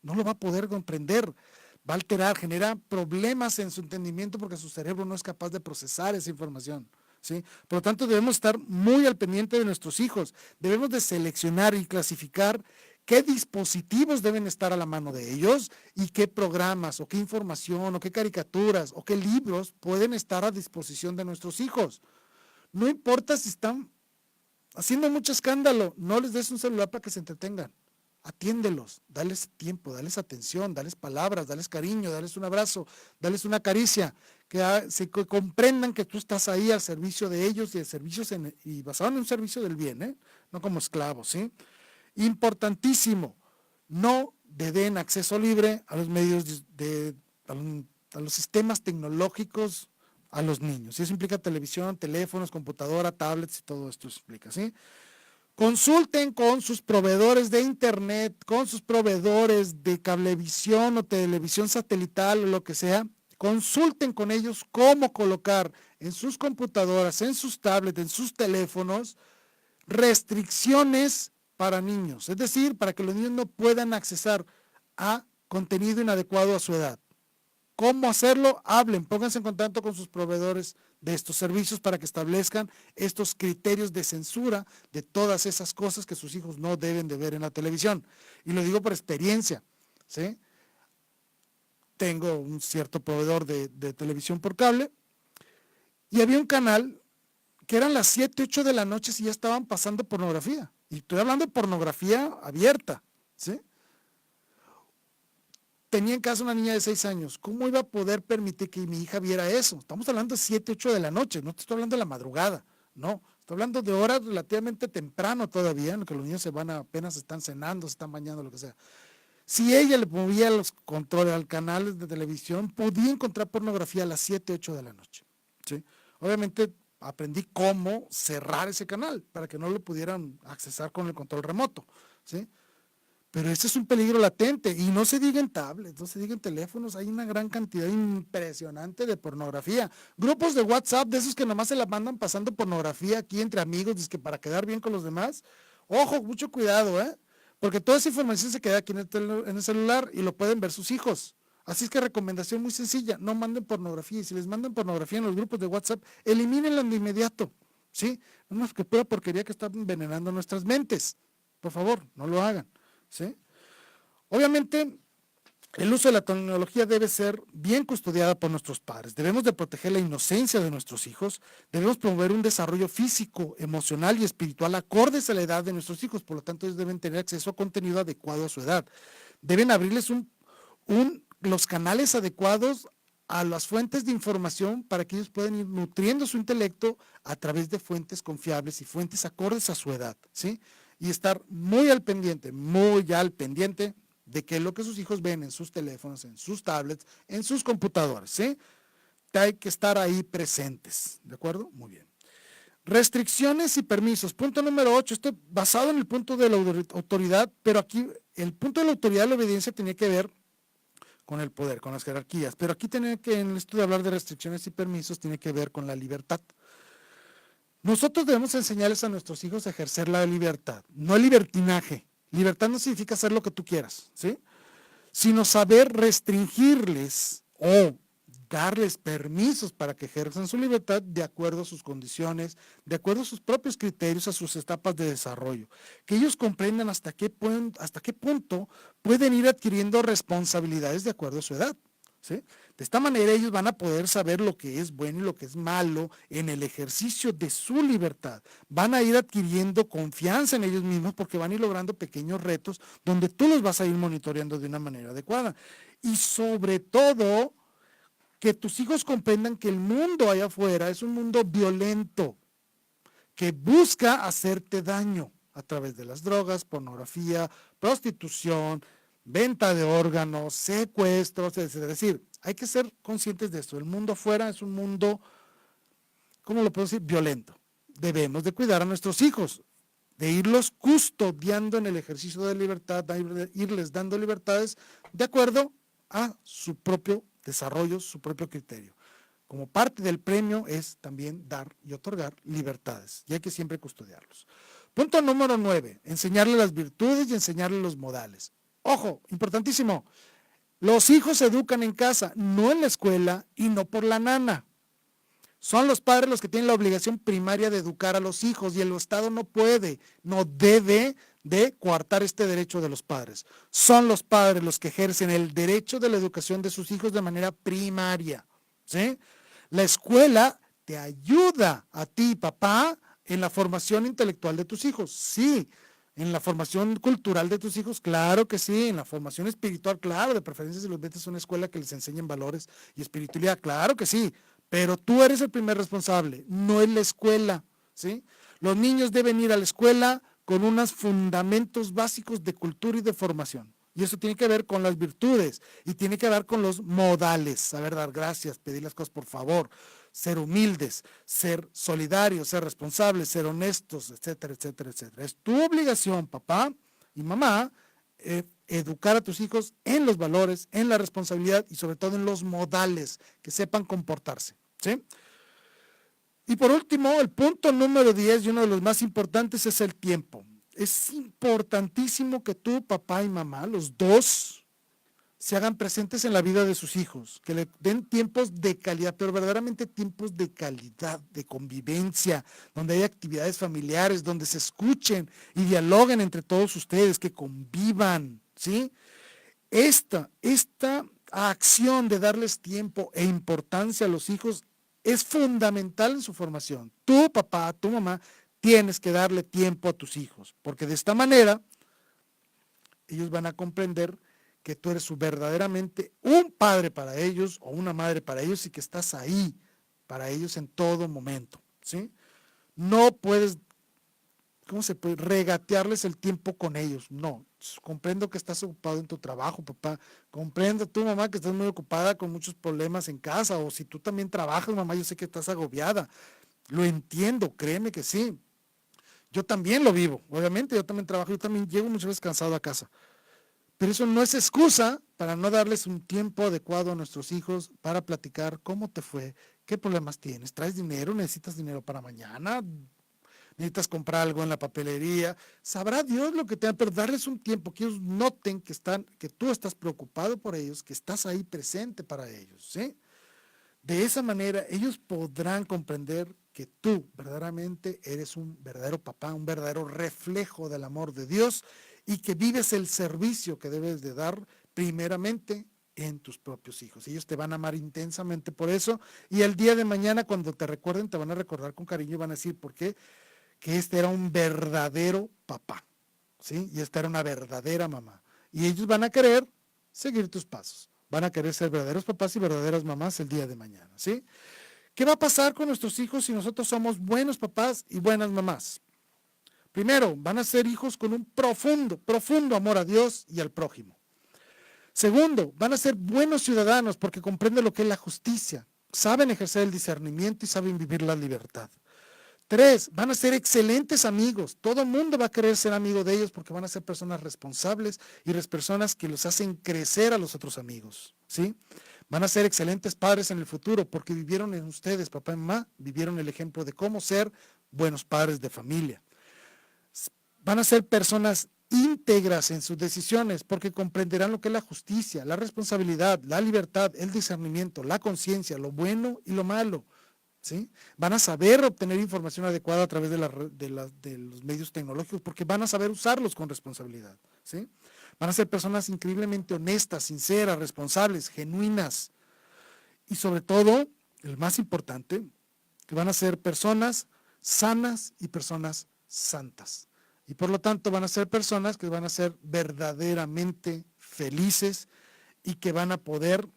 No lo va a poder comprender, va a alterar, genera problemas en su entendimiento porque su cerebro no es capaz de procesar esa información, ¿sí? Por lo tanto, debemos estar muy al pendiente de nuestros hijos. Debemos de seleccionar y clasificar qué dispositivos deben estar a la mano de ellos y qué programas o qué información o qué caricaturas o qué libros pueden estar a disposición de nuestros hijos. No importa si están haciendo mucho escándalo, no les des un celular para que se entretengan. Atiéndelos, dales tiempo, dales atención, dales palabras, dales cariño, dales un abrazo, dales una caricia, que comprendan que tú estás ahí al servicio de ellos y basado en un servicio del bien, no como esclavos, ¿sí? Importantísimo, no le den acceso libre a los medios a los sistemas tecnológicos a los niños. Y eso implica televisión, teléfonos, computadora, tablets y todo esto explica, ¿sí? Consulten con sus proveedores de internet, con sus proveedores de cablevisión o televisión satelital o lo que sea. Consulten con ellos cómo colocar en sus computadoras, en sus tablets, en sus teléfonos, restricciones para niños. Es decir, para que los niños no puedan accesar a contenido inadecuado a su edad. ¿Cómo hacerlo? Hablen, pónganse en contacto con sus proveedores de estos servicios para que establezcan estos criterios de censura de todas esas cosas que sus hijos no deben de ver en la televisión. Y lo digo por experiencia, ¿sí? Tengo un cierto proveedor de televisión por cable y había un canal que eran las 7, 8 de la noche y ya estaban pasando pornografía. Y estoy hablando de pornografía abierta, ¿sí? Tenía en casa una niña de 6 años. ¿Cómo iba a poder permitir que mi hija viera eso? Estamos hablando de 7, 8 de la noche, no te estoy hablando de la madrugada, no. Estoy hablando de horas relativamente temprano todavía, en que los niños apenas están cenando, se están bañando, lo que sea. Si ella le movía los controles al canal de televisión, podía encontrar pornografía a las 7, 8 de la noche, ¿sí? Obviamente aprendí cómo cerrar ese canal para que no lo pudieran accesar con el control remoto, ¿sí? Pero ese es un peligro latente, y no se diga en tablets, no se diga en teléfonos, hay una gran cantidad impresionante de pornografía. Grupos de WhatsApp, de esos que nomás se la mandan pasando pornografía aquí entre amigos, dice que para quedar bien con los demás. Ojo, mucho cuidado, porque toda esa información se queda aquí en el celular y lo pueden ver sus hijos. Así es que recomendación muy sencilla, no manden pornografía, y si les mandan pornografía en los grupos de WhatsApp, elimínenla de inmediato, ¿sí? No es que pura porquería que está envenenando nuestras mentes. Por favor, no lo hagan, ¿sí? Obviamente, el uso de la tecnología debe ser bien custodiada por nuestros padres. Debemos de proteger la inocencia de nuestros hijos. Debemos promover un desarrollo físico, emocional y espiritual acordes a la edad de nuestros hijos. Por lo tanto, ellos deben tener acceso a contenido adecuado a su edad. Deben abrirles los canales adecuados a las fuentes de información para que ellos puedan ir nutriendo su intelecto a través de fuentes confiables y fuentes acordes a su edad, ¿sí? Y estar muy al pendiente de qué es lo que sus hijos ven en sus teléfonos, en sus tablets, en sus computadoras, ¿sí? Hay que estar ahí presentes, ¿de acuerdo? Muy bien. Restricciones y permisos. Punto número 8, esto basado en el punto de la autoridad, pero aquí el punto de la autoridad de la obediencia tenía que ver con el poder, con las jerarquías, pero aquí en el estudio de hablar de restricciones y permisos tiene que ver con la libertad. Nosotros debemos enseñarles a nuestros hijos a ejercer la libertad, no el libertinaje. Libertad no significa hacer lo que tú quieras, ¿sí? Sino saber restringirles o darles permisos para que ejerzan su libertad de acuerdo a sus condiciones, de acuerdo a sus propios criterios, a sus etapas de desarrollo. Que ellos comprendan hasta qué punto pueden ir adquiriendo responsabilidades de acuerdo a su edad, ¿sí? De esta manera ellos van a poder saber lo que es bueno y lo que es malo en el ejercicio de su libertad. Van a ir adquiriendo confianza en ellos mismos porque van a ir logrando pequeños retos donde tú los vas a ir monitoreando de una manera adecuada. Y sobre todo, que tus hijos comprendan que el mundo allá afuera es un mundo violento, que busca hacerte daño a través de las drogas, pornografía, prostitución, venta de órganos, secuestros, es decir, hay que ser conscientes de esto. El mundo afuera es un mundo, ¿cómo lo puedo decir? Violento. Debemos de cuidar a nuestros hijos, de irlos custodiando en el ejercicio de libertad, de irles dando libertades de acuerdo a su propio desarrollo, su propio criterio. Como parte del premio es también dar y otorgar libertades, y hay que siempre custodiarlos. Punto número 9, enseñarle las virtudes y enseñarle los modales. Ojo, importantísimo, los hijos se educan en casa, no en la escuela y no por la nana. Son los padres los que tienen la obligación primaria de educar a los hijos y el Estado no puede, no debe de coartar este derecho de los padres. Son los padres los que ejercen el derecho de la educación de sus hijos de manera primaria, ¿sí? La escuela te ayuda a ti, papá, en la formación intelectual de tus hijos, sí. En la formación cultural de tus hijos, claro que sí. En la formación espiritual, claro, de preferencia si los metes a una escuela que les enseñen valores y espiritualidad, claro que sí. Pero tú eres el primer responsable, no es la escuela, ¿sí? Los niños deben ir a la escuela con unos fundamentos básicos de cultura y de formación. Y eso tiene que ver con las virtudes y tiene que ver con los modales, saber dar gracias, pedir las cosas por favor, ser humildes, ser solidarios, ser responsables, ser honestos, etcétera, etcétera, etcétera. Es tu obligación, papá y mamá, educar a tus hijos en los valores, en la responsabilidad y sobre todo en los modales, que sepan comportarse, ¿sí? Y por último, el punto número 10 y uno de los más importantes es el tiempo. Es importantísimo que tú, papá y mamá, los dos, se hagan presentes en la vida de sus hijos, que le den tiempos de calidad, pero verdaderamente tiempos de calidad, de convivencia, donde hay actividades familiares, donde se escuchen y dialoguen entre todos ustedes, que convivan, ¿sí? Esta acción de darles tiempo e importancia a los hijos es fundamental en su formación. Tú, papá, tu mamá, tienes que darle tiempo a tus hijos, porque de esta manera ellos van a comprender que tú eres verdaderamente un padre para ellos o una madre para ellos y que estás ahí para ellos en todo momento, ¿sí? No puedes, ¿cómo se puede? Regatearles el tiempo con ellos, no. Comprendo que estás ocupado en tu trabajo, papá. Comprendo tú, mamá, que estás muy ocupada con muchos problemas en casa, o si tú también trabajas, mamá, yo sé que estás agobiada. Lo entiendo, créeme que sí. Yo también lo vivo, obviamente, yo también trabajo, yo también llego muchas veces cansado a casa. Pero eso no es excusa para no darles un tiempo adecuado a nuestros hijos para platicar cómo te fue, qué problemas tienes, traes dinero, necesitas dinero para mañana, necesitas comprar algo en la papelería, sabrá Dios lo que te dan, pero darles un tiempo, que ellos noten que tú estás preocupado por ellos, que estás ahí presente para ellos, ¿sí? De esa manera ellos podrán comprender que tú verdaderamente eres un verdadero papá, un verdadero reflejo del amor de Dios y que vives el servicio que debes de dar primeramente en tus propios hijos. Ellos te van a amar intensamente por eso y el día de mañana cuando te recuerden te van a recordar con cariño y van a decir, ¿por qué? Que este era un verdadero papá, ¿sí? Y esta era una verdadera mamá. Y ellos van a querer seguir tus pasos. Van a querer ser verdaderos papás y verdaderas mamás el día de mañana, ¿sí? ¿Qué va a pasar con nuestros hijos si nosotros somos buenos papás y buenas mamás? Primero, van a ser hijos con un profundo, profundo amor a Dios y al prójimo. Segundo, van a ser buenos ciudadanos porque comprenden lo que es la justicia, saben ejercer el discernimiento y saben vivir la libertad. 3, van a ser excelentes amigos. Todo el mundo va a querer ser amigo de ellos porque van a ser personas responsables y personas que los hacen crecer a los otros amigos, ¿sí? Van a ser excelentes padres en el futuro porque vivieron en ustedes, papá y mamá, vivieron el ejemplo de cómo ser buenos padres de familia. Van a ser personas íntegras en sus decisiones porque comprenderán lo que es la justicia, la responsabilidad, la libertad, el discernimiento, la conciencia, lo bueno y lo malo. ¿Sí? Van a saber obtener información adecuada a través de los medios tecnológicos porque van a saber usarlos con responsabilidad, ¿sí? Van a ser personas increíblemente honestas, sinceras, responsables, genuinas y sobre todo, el más importante, que van a ser personas sanas y personas santas. Y por lo tanto van a ser personas que van a ser verdaderamente felices y que van a poder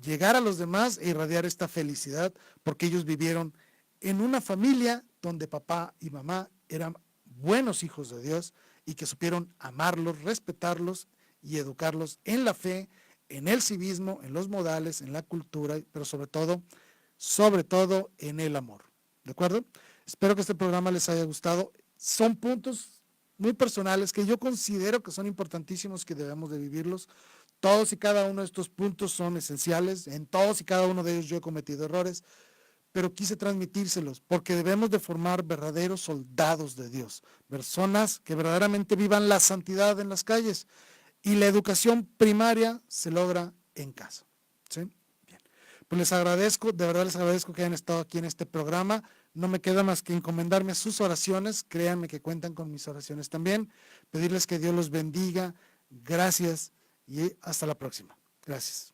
llegar a los demás e irradiar esta felicidad porque ellos vivieron en una familia donde papá y mamá eran buenos hijos de Dios y que supieron amarlos, respetarlos y educarlos en la fe, en el civismo, en los modales, en la cultura, pero sobre todo en el amor. ¿De acuerdo? Espero que este programa les haya gustado. Son puntos muy personales que yo considero que son importantísimos, que debemos de vivirlos. Todos y cada uno de estos puntos son esenciales, en todos y cada uno de ellos yo he cometido errores, pero quise transmitírselos porque debemos de formar verdaderos soldados de Dios, personas que verdaderamente vivan la santidad en las calles y la educación primaria se logra en casa. ¿Sí? Bien. Pues les agradezco, de verdad les agradezco que hayan estado aquí en este programa. No me queda más que encomendarme a sus oraciones. Créanme que cuentan con mis oraciones también. Pedirles que Dios los bendiga. Gracias y hasta la próxima. Gracias.